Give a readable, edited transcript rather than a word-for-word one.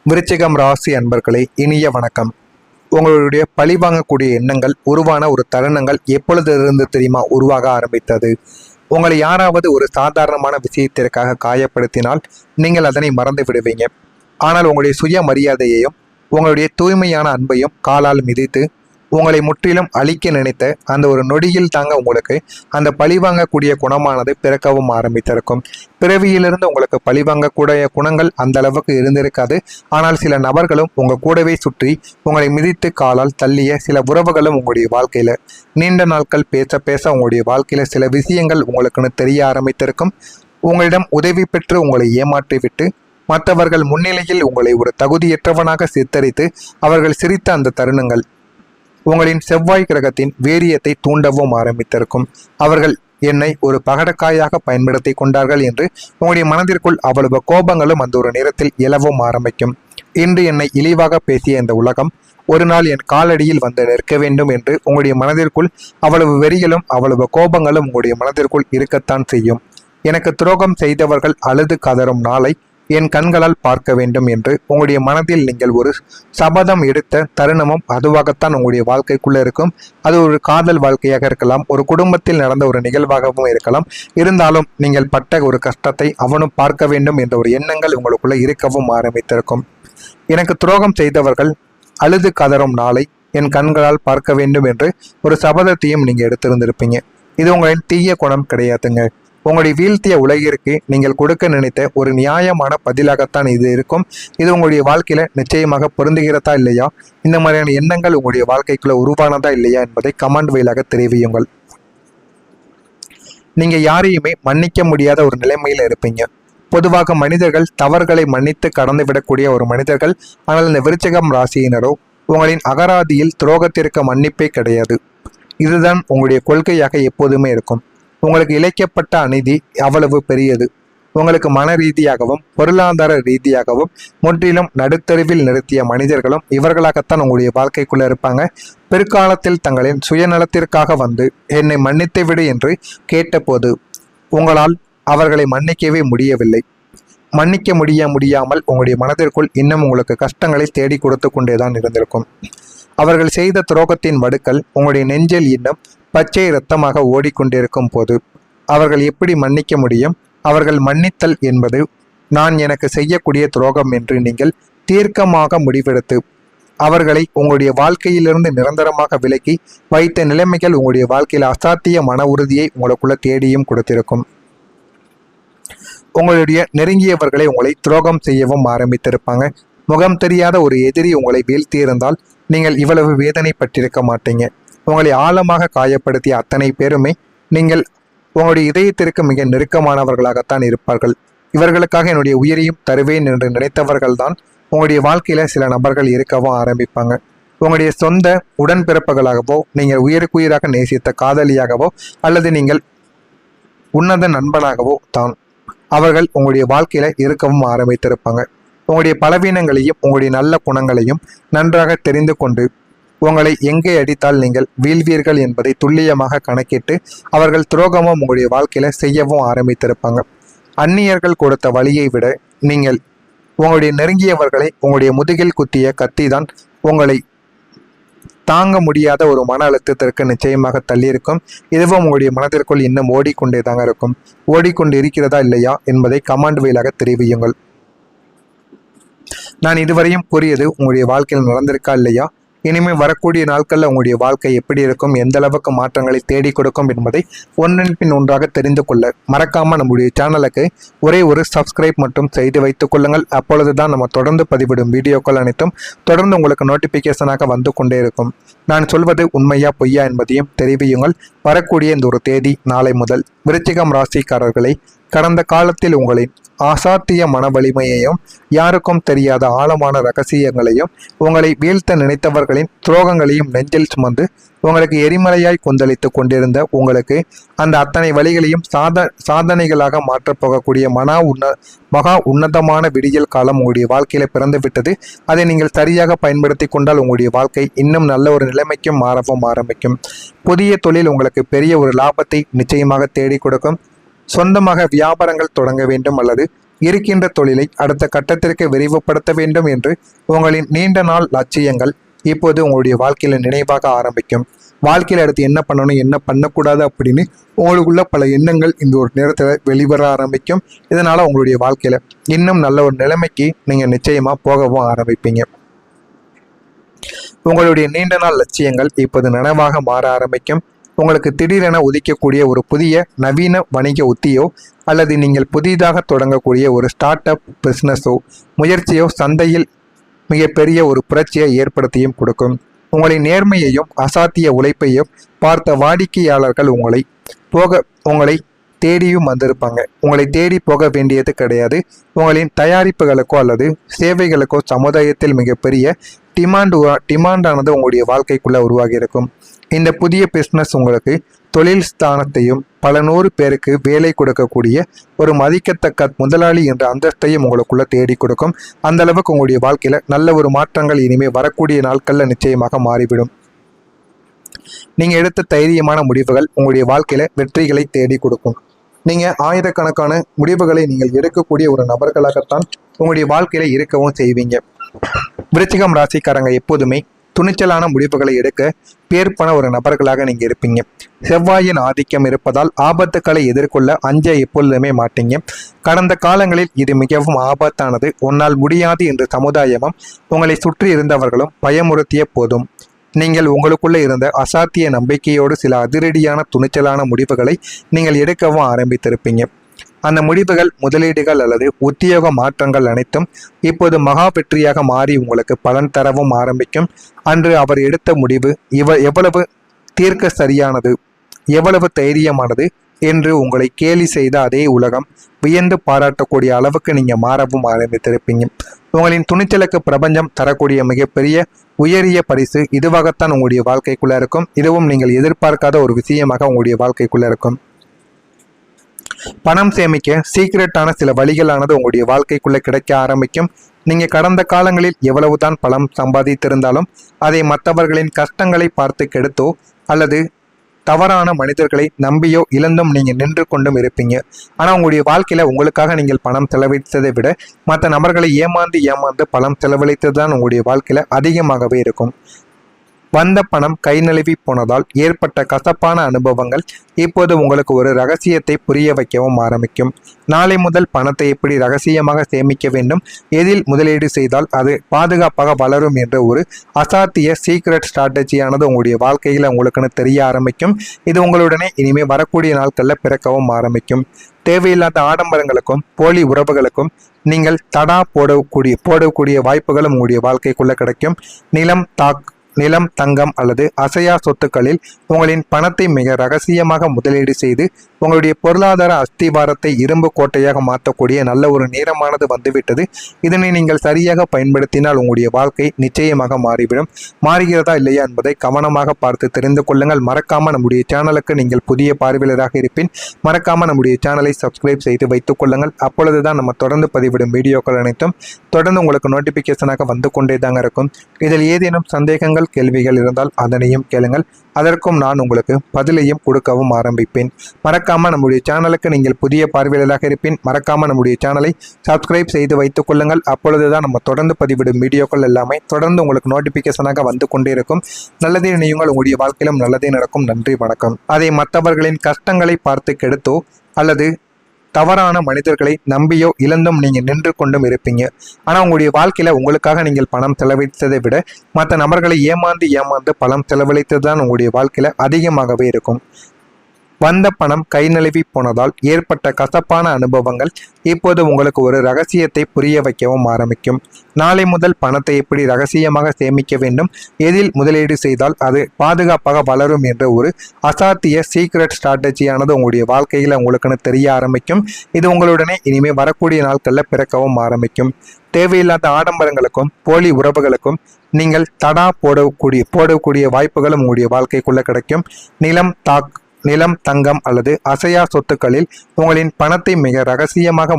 விருச்சிகம் ராசி அன்பர்களே, இனிய வணக்கம். உங்களுடைய பழிவாங்கக்கூடிய எண்ணங்கள் உருவான ஒரு தருணங்கள் எப்பொழுதிலிருந்து தெரியுமா உருவாக ஆரம்பித்தது? உங்களை யாராவது ஒரு சாதாரணமான விஷயத்திற்காக காயப்படுத்தினால் நீங்கள் அதனை மறந்து விடுவீங்க. ஆனால் உங்களுடைய சுய மரியாதையையும் உங்களுடைய தூய்மையான அன்பையும் காலால் மிதித்து உங்களை முற்றிலும் அழிக்க நினைத்த அந்த ஒரு நொடியில் தாங்க உங்களுக்கு அந்த பழிவாங்கக்கூடிய குணமானது பிறக்கவும் ஆரம்பித்திருக்கும். பிறவியிலிருந்து உங்களுக்கு பழிவாங்கக்கூடிய குணங்கள் அந்த அளவுக்கு இருந்திருக்காது. ஆனால் சில நபர்களும் உங்க கூடவே சுற்றி உங்களை மிதித்து காலால் தள்ளிய சில உறவுகளும் உங்களுடைய வாழ்க்கையில நீண்ட நாட்கள் பேச பேச உங்களுடைய வாழ்க்கையில சில விஷயங்கள் உங்களுக்குன்னு தெரிய ஆரம்பித்திருக்கும். உங்களிடம் உதவி பெற்று உங்களை ஏமாற்றிவிட்டு மற்றவர்கள் முன்னிலையில் உங்களை ஒரு தகுதியற்றவனாக சித்தரித்து அவர்கள் சிரித்த அந்த தருணங்கள் உங்களின் செவ்வாய் கிரகத்தின் வீரியத்தை தூண்டவும் ஆரம்பித்திருக்கும். அவர்கள் என்னை ஒரு பகடக்காயாக பயன்படுத்தி கொண்டார்கள் என்று உங்களுடைய மனதிற்குள் அவ்வளவு கோபங்களும் அந்த ஒரு நேரத்தில் எழவும் ஆரம்பிக்கும். இன்று என்னை இழிவாக பேசிய இந்த உலகம் ஒரு நாள் என் காலடியில் வந்து நிற்க வேண்டும் என்று உங்களுடைய மனதிற்குள் அவ்வளவு வெறிகளும் அவ்வளவு கோபங்களும் உங்களுடைய மனதிற்குள் இருக்கத்தான் செய்யும். எனக்கு துரோகம் செய்தவர்கள் அழுது கதறும் நாளை என் கண்களால் பார்க்க வேண்டும் என்று உங்களுடைய மனதில் நீங்கள் ஒரு சபதம் எடுத்த தருணமும் அதுவாகத்தான் உங்களுடைய வாழ்க்கைக்குள்ள இருக்கும். அது ஒரு காதல் வாழ்க்கையாக இருக்கலாம், ஒரு குடும்பத்தில் நடந்த ஒரு நிகழ்வாகவும் இருக்கலாம். இருந்தாலும் நீங்கள் பட்ட ஒரு கஷ்டத்தை அவனும் பார்க்க வேண்டும் என்ற ஒரு எண்ணங்கள் உங்களுக்குள்ள இருக்கவும் ஆரம்பித்திருக்கும். எனக்கு துரோகம் செய்தவர்கள் அழுது கதறும் நாளை என் கண்களால் பார்க்க வேண்டும் என்று ஒரு சபதத்தையும் நீங்க எடுத்திருந்திருப்பீங்க. இது உங்களின் தீய குணம் கிடையாதுங்க. உங்களுடைய வீழ்த்திய உலகிற்கு நீங்கள் கொடுக்க நினைத்த ஒரு நியாயமான பதிலாகத்தான் இது இருக்கும். இது உங்களுடைய வாழ்க்கையில நிச்சயமாக பொருந்துகிறதா இல்லையா, இந்த மாதிரியான எண்ணங்கள் உங்களுடைய வாழ்க்கைக்குள்ள உருவானதா இல்லையா என்பதை கமெண்ட் வாயிலாக தெரிவியுங்கள். நீங்க யாரையுமே மன்னிக்க முடியாத ஒரு நிலைமையில இருப்பீங்க. பொதுவாக மனிதர்கள் தவறுகளை மன்னித்து கடந்து விடக்கூடிய ஒரு மனிதர்கள். ஆனால் இந்த விருச்சிகம் ராசியினரோ உங்களின் அகராதியில் துரோகத்திற்கு மன்னிப்பே கிடையாது. இதுதான் உங்களுடைய கொள்கையாக எப்போதுமே இருக்கும். உங்களுக்கு இழைக்கப்பட்ட அநீதி அவ்வளவு பெரியது. உங்களுக்கு மன ரீதியாகவும் பொருளாதார ரீதியாகவும் முற்றிலும் நடுத்தருவில் நிறுத்திய மனிதர்களும் இவர்களாகத்தான் உங்களுடைய வாழ்க்கைக்குள்ள இருப்பாங்க. பிற்காலத்தில் தங்களின் சுயநலத்திற்காக வந்து என்னை மன்னித்து விடு என்று கேட்டபோது உங்களால் அவர்களை மன்னிக்கவே முடியவில்லை. மன்னிக்க முடியாமல் உங்களுடைய மனதிற்குள் இன்னும் உங்களுக்கு கஷ்டங்களை தேடி கொடுத்து கொண்டேதான் இருந்திருக்கும். அவர்கள் செய்த துரோகத்தின் வடுக்கள் உங்களுடைய நெஞ்சில் இன்னும் பச்சை இரத்தமாக ஓடிக்கொண்டிருக்கும் போது அவர்கள் எப்படி மன்னிக்க முடியும்? அவர்கள் மன்னித்தல் என்பது நான் எனக்கு செய்யக்கூடிய துரோகம் என்று நீங்கள் தீர்க்கமாக முடிவெடுத்து அவர்களை உங்களுடைய வாழ்க்கையிலிருந்து நிரந்தரமாக விலக்கி வைத்த நிலைமைகள் உங்களுடைய வாழ்க்கையில் அசாத்திய மன உறுதியை உங்களுக்குள்ள தேடியும் கொடுத்திருக்கும். உங்களுடைய நெருங்கியவர்களை உங்களை துரோகம் செய்யவும் ஆரம்பித்திருப்பாங்க. முகம் தெரியாத ஒரு எதிரி உங்களை வீழ்த்தியிருந்தால் நீங்கள் இவ்வளவு வேதனைப்பட்டிருக்க மாட்டீங்க. உங்களை ஆழமாக காயப்படுத்திய அத்தனை பேருமே நீங்கள் உங்களுடைய இதயத்திற்கு மிக நெருக்கமானவர்களாகத்தான் இருப்பார்கள். இவர்களுக்காக என்னுடைய உயிரையும் தருவேன் என்று நினைத்தவர்கள் தான் உங்களுடைய வாழ்க்கையில சில நபர்கள் இருக்கவும் ஆரம்பிப்பாங்க. உங்களுடைய சொந்த உடன்பிறப்புகளாகவோ, நீங்கள் உயிருக்குயிராக நேசித்த காதலியாகவோ, அல்லது நீங்கள் உன்னத நண்பனாகவோ தான் அவர்கள் உங்களுடைய வாழ்க்கையில இருக்கவும் ஆரம்பித்திருப்பாங்க. உங்களுடைய பலவீனங்களையும் உங்களுடைய நல்ல குணங்களையும் நன்றாக தெரிந்து கொண்டு உங்களை எங்கே அடித்தால் நீங்கள் வீழ்வீர்கள் என்பதை துல்லியமாக கணக்கிட்டு அவர்கள் துரோகமும் உங்களுடைய வாழ்க்கையில செய்யவும் ஆரம்பித்திருப்பாங்க. அந்நியர்கள் கொடுத்த வழியை விட நீங்கள் உங்களுடைய நெருங்கியவர்களை உங்களுடைய முதுகில் குத்திய கத்தி தான் உங்களை தாங்க முடியாத ஒரு மன அழுத்தத்திற்கு நிச்சயமாக தள்ளியிருக்கும். இதுவும் உங்களுடைய மனதிற்குள் இன்னும் ஓடிக்கொண்டே தாங்க இருக்கும். ஓடிக்கொண்டு இருக்கிறதா இல்லையா என்பதை கமெண்ட் வாயிலாக தெரிவியுங்கள். நான் இதுவரையும் கூறியது உங்களுடைய வாழ்க்கையில் நடந்திருக்கா இல்லையா, இனிமேல் வரக்கூடிய நாட்களில் உங்களுடைய வாழ்க்கை எப்படி இருக்கும், எந்த அளவுக்கு மாற்றங்களை தேடி கொடுக்கும் என்பதை ஒன்றின் பின் ஒன்றாக தெரிந்து கொள்ள மறக்காமல் நம்முடைய சேனலுக்கு ஒரே ஒரு சப்ஸ்கிரைப் மட்டும் செய்து வைத்துக் கொள்ளுங்கள். அப்பொழுதுதான் நம்ம தொடர்ந்து பதிவிடும் வீடியோக்கள் அனைத்தும் தொடர்ந்து உங்களுக்கு நோட்டிபிகேஷனாக வந்து கொண்டே இருக்கும். நான் சொல்வது உண்மையா பொய்யா என்பதையும் தெரிவியுங்கள். வரக்கூடிய இந்த ஒரு தேதி நாளை முதல் விருச்சிகம் ராசிக்காரர்களை கடந்த காலத்தில் உங்களின் அசாத்திய மன வலிமையையும் யாருக்கும் தெரியாத ஆழமான ரகசியங்களையும் உங்களை வீழ்த்த நினைத்தவர்களின் துரோகங்களையும் நெஞ்சில் சுமந்து உங்களுக்கு எரிமலையாய் கொந்தளித்து கொண்டிருந்த உங்களுக்கு அந்த அத்தனை வழிகளையும் சாதனைகளாக மாற்றப் போகக்கூடிய மகா உன்னதமான விடியல் காலம் உங்களுடைய வாழ்க்கையில பிறந்து விட்டது. அதை நீங்கள் சரியாக பயன்படுத்தி கொண்டால் உங்களுடைய வாழ்க்கை இன்னும் நல்ல ஒரு நிலைமைக்கும் மாறவும் ஆரம்பிக்கும். புதிய தொழில் உங்களுக்கு பெரிய ஒரு லாபத்தை நிச்சயமாக தேடி கொடுக்கும். சொந்தமாக வியாபாரங்கள் தொடங்க வேண்டும் அல்லது இருக்கின்ற தொழிலை அடுத்த கட்டத்திற்கு விரிவுபடுத்த வேண்டும் என்று உங்களின் நீண்ட நாள் லட்சியங்கள் இப்போது உங்களுடைய வாழ்க்கையில நினைவாக ஆரம்பிக்கும். வாழ்க்கையில் அடுத்து என்ன பண்ணணும், என்ன பண்ணக்கூடாது அப்படின்னு உங்களுக்குள்ள பல எண்ணங்கள் இந்த ஒரு நேரத்தில் வெளிவர ஆரம்பிக்கும். இதனால உங்களுடைய வாழ்க்கையில இன்னும் நல்ல ஒரு நிலைமைக்கு நீங்க நிச்சயமா போகவும் ஆரம்பிப்பீங்க. உங்களுடைய நீண்ட நாள் லட்சியங்கள் இப்போது நனவாக மாற ஆரம்பிக்கும். உங்களுக்கு திடீரென உதிக்கக்கூடிய ஒரு புதிய நவீன வணிக உத்தியோ அல்லது நீங்கள் புதிதாக தொடங்கக்கூடிய ஒரு ஸ்டார்ட் அப் பிஸ்னஸோ முயற்சியோ சந்தையில் மிகப்பெரிய ஒரு புரட்சியை ஏற்படுத்தியும் கொடுக்கும். உங்களின் நேர்மையையும் அசாத்திய உழைப்பையும் பார்த்த வாடிக்கையாளர்கள் உங்களை தேடியும் வந்திருப்பாங்க. உங்களை தேடி போக வேண்டியது கிடையாது. உங்களின் தயாரிப்புகளுக்கோ அல்லது சேவைகளுக்கோ சமுதாயத்தில் மிகப்பெரிய டிமாண்டானது உங்களுடைய வாழ்க்கைக்குள்ள உருவாகி இருக்கும். இந்த புதிய பிஸ்னஸ் உங்களுக்கு தொழில் ஸ்தானத்தையும் பல 100 பேருக்கு வேலை கொடுக்கக்கூடிய ஒரு மதிக்கத்தக்க முதலாளி என்ற அந்தஸ்தையும் உங்களுக்குள்ள தேடி கொடுக்கும். அந்த அளவுக்கு உங்களுடைய வாழ்க்கையில நல்ல ஒரு மாற்றங்கள் இனிமே வரக்கூடிய நாட்கள்ல நிச்சயமாக மாறிவிடும். நீங்க எடுத்த தைரியமான முடிவுகள் உங்களுடைய வாழ்க்கையில வெற்றிகளை தேடி கொடுக்கும். நீங்க ஆயிரக்கணக்கான முடிவுகளை நீங்கள் எடுக்கக்கூடிய ஒரு நபர்களாகத்தான் உங்களுடைய வாழ்க்கையில இருக்கவும் செய்வீங்க. விருச்சிகம் ராசிக்காரங்க எப்போதுமே துணிச்சலான முடிவுகளை எடுக்க பேர்பன ஒரு நபர்களாக நீங்க இருப்பீங்க. செவ்வாயின் ஆதிக்கம் இருப்பதால் ஆபத்துக்களை எதிர்கொள்ள அஞ்ச எப்பொழுதுமே மாட்டீங்க. கடந்த காலங்களில் இது மிகவும் ஆபத்தானது, உன்னால் முடியாது என்று சமுதாயமும் உங்களை சுற்றி இருந்தவர்களும் பயமுறுத்திய போதும் நீங்கள் உங்களுக்குள்ள இருந்த அசாத்திய நம்பிக்கையோடு சில அதிரடியான துணிச்சலான முடிவுகளை நீங்கள் எடுக்கவும் ஆரம்பித்திருப்பீங்க. அந்த முடிவுகள், முதலீடுகள் அல்லது உத்தியோக மாற்றங்கள் அனைத்தும் இப்போது மகா வெற்றியாக மாறி உங்களுக்கு பலன் தரவும் ஆரம்பிக்கும். அன்று அவர் எடுத்த முடிவு எவ்வளவு தீர்க்க சரியானது, எவ்வளவு தைரியமானது என்று உங்களை கேலி செய்த அதே உலகம் வியந்து பாராட்டக்கூடிய அளவுக்கு நீங்க மாறவும் ஆரம்பித்திருப்பீங்க. உங்களின் துணிச்சலுக்கு பிரபஞ்சம் தரக்கூடிய மிகப்பெரிய உயரிய பரிசு இதுவாகத்தான் உங்களுடைய வாழ்க்கைக்குள்ள இருக்கும். இதுவும் நீங்கள் எதிர்பார்க்காத ஒரு விஷயமாக உங்களுடைய வாழ்க்கைக்குள்ள இருக்கும். பணம் சேமிக்க சீக்ரெட்டான சில வழிகளானது உங்களுடைய வாழ்க்கைக்குள்ள கிடைக்க ஆரம்பிக்கும். நீங்க கடந்த காலங்களில் எவ்வளவுதான் பணம் சம்பாதித்திருந்தாலும் அதை மற்றவர்களின் கஷ்டங்களை பார்த்து கெடுத்தோ அல்லது தவறான மனிதர்களை நம்பியோ இழந்தும் நீங்க நின்று கொண்டும் இருப்பீங்க. ஆனா உங்களுடைய வாழ்க்கையில உங்களுக்காக நீங்கள் பணம் செலவழித்ததை விட மற்ற நபர்களை ஏமாந்து பணம் செலவழித்ததுதான் உங்களுடைய வாழ்க்கையில அதிகமாகவே இருக்கும். வந்த பணம் கை நழுவி போனதால் ஏற்பட்ட கசப்பான அனுபவங்கள் இப்போது உங்களுக்கு ஒரு ரகசியத்தை புரிய வைக்கவும் ஆரம்பிக்கும். நாளை முதல் பணத்தை எப்படி ரகசியமாக சேமிக்க வேண்டும், எதில் முதலீடு செய்தால் அது பாதுகாப்பாக வளரும் என்ற ஒரு அசாத்திய சீக்ரெட் ஸ்ட்ராட்டஜியானது உங்களுடைய வாழ்க்கையில் உங்களுக்குன்னு தெரிய ஆரம்பிக்கும். இது உங்களுடனே இனிமேல் வரக்கூடிய நாட்களில் பிறக்கவும் ஆரம்பிக்கும். தேவையில்லாத ஆடம்பரங்களுக்கும் போலி உறவுகளுக்கும் நீங்கள் தடா போடக்கூடிய வாய்ப்புகளும் உங்களுடைய வாழ்க்கைக்குள்ள கிடைக்கும். நிலம், தங்கம் அல்லது அசையா சொத்துக்களில் உங்களின் பணத்தை மிக ரகசியமாக முதலீடு செய்து உங்களுடைய பொருளாதார அஸ்திவாரத்தை இரும்பு கோட்டையாக மாற்றக்கூடிய நல்ல ஒரு நேரமானது வந்துவிட்டது. இதனை நீங்கள் சரியாக பயன்படுத்தினால் உங்களுடைய வாழ்க்கை நிச்சயமாக மாறிவிடும். மாறுகிறதா இல்லையா என்பதை கவனமாக பார்த்து தெரிந்து கொள்ளுங்கள். மறக்காம நம்முடைய சேனலுக்கு நீங்கள் புதிய பார்வையாளராக இருப்பின் மறக்காம நம்முடைய சேனலை சப்ஸ்கிரைப் செய்து வைத்துக் கொள்ளுங்கள். அப்பொழுதுதான் நம்ம தொடர்ந்து பதிவிடும் வீடியோக்கள் அனைத்தும் தொடர்ந்து உங்களுக்கு நோட்டிபிகேஷனாக வந்து கொண்டே தாங்க இருக்கும். இதில் ஏதேனும் சந்தேகங்கள், கேள்விகள் இருந்தால் அதனையும் கேளுங்கள். அதற்கும் நான் உங்களுக்கு பதிலையும் கொடுக்கவும் ஆரம்பிப்பேன். மறக்காம நம்முடைய சேனலுக்கு நீங்கள் புதிய பார்வையாளராக இருப்பின் மறக்காம நம்முடைய சேனலை சப்ஸ்கிரைப் செய்து வைத்துக் கொள்ளுங்கள். அப்பொழுதுதான் நம்ம தொடர்ந்து பதிவிடும் வீடியோக்கள் எல்லாமே தொடர்ந்து உங்களுக்கு நோட்டிபிகேஷனாக வந்து கொண்டே இருக்கும். நல்லதே நினையுங்கள், உங்களுடைய வாழ்க்கையிலும் நல்லதே நடக்கும். நன்றி, வணக்கம். அதை மற்றவர்களின் கஷ்டங்களை பார்த்து கெடுத்தோ அல்லது தவறான மனிதர்களை நம்பியோ இழந்தும் நீங்க நின்று கொண்டும் இருப்பீங்க. ஆனா உங்களுடைய வாழ்க்கையில உங்களுக்காக நீங்கள் பணம் செலவழித்ததை விட மற்ற நபர்களை ஏமாந்து பணம் செலவழித்ததுதான் உங்களுடைய வாழ்க்கையில அதிகமாகவே இருக்கும். வந்த பணம் கை நழுவி போனதால் ஏற்பட்ட கசப்பான அனுபவங்கள் இப்போது உங்களுக்கு ஒரு ரகசியத்தை புரிய வைக்கவும் ஆரம்பிக்கும். நாளை முதல் பணத்தை எப்படி ரகசியமாக சேமிக்க வேண்டும், எதில் முதலீடு செய்தால் அது பாதுகாப்பாக வளரும் என்ற ஒரு அசாத்திய சீக்ரெட் ஸ்ட்ராட்டஜியானது உங்களுடைய வாழ்க்கையில் உங்களுக்குன்னு தெரிய ஆரம்பிக்கும். இது உங்களுடனே இனிமேல் வரக்கூடிய நாட்களில் பிறக்கவும் ஆரம்பிக்கும். தேவையில்லாத ஆடம்பரங்களுக்கும் போலி உறவுகளுக்கும் நீங்கள் தடா போடக்கூடிய வாய்ப்புகளும் உங்களுடைய வாழ்க்கைக்குள்ள கிடைக்கும். நிலம், தங்கம் அல்லது அசையா சொத்துக்களில் உங்களின் பணத்தை மிக ரகசியமாக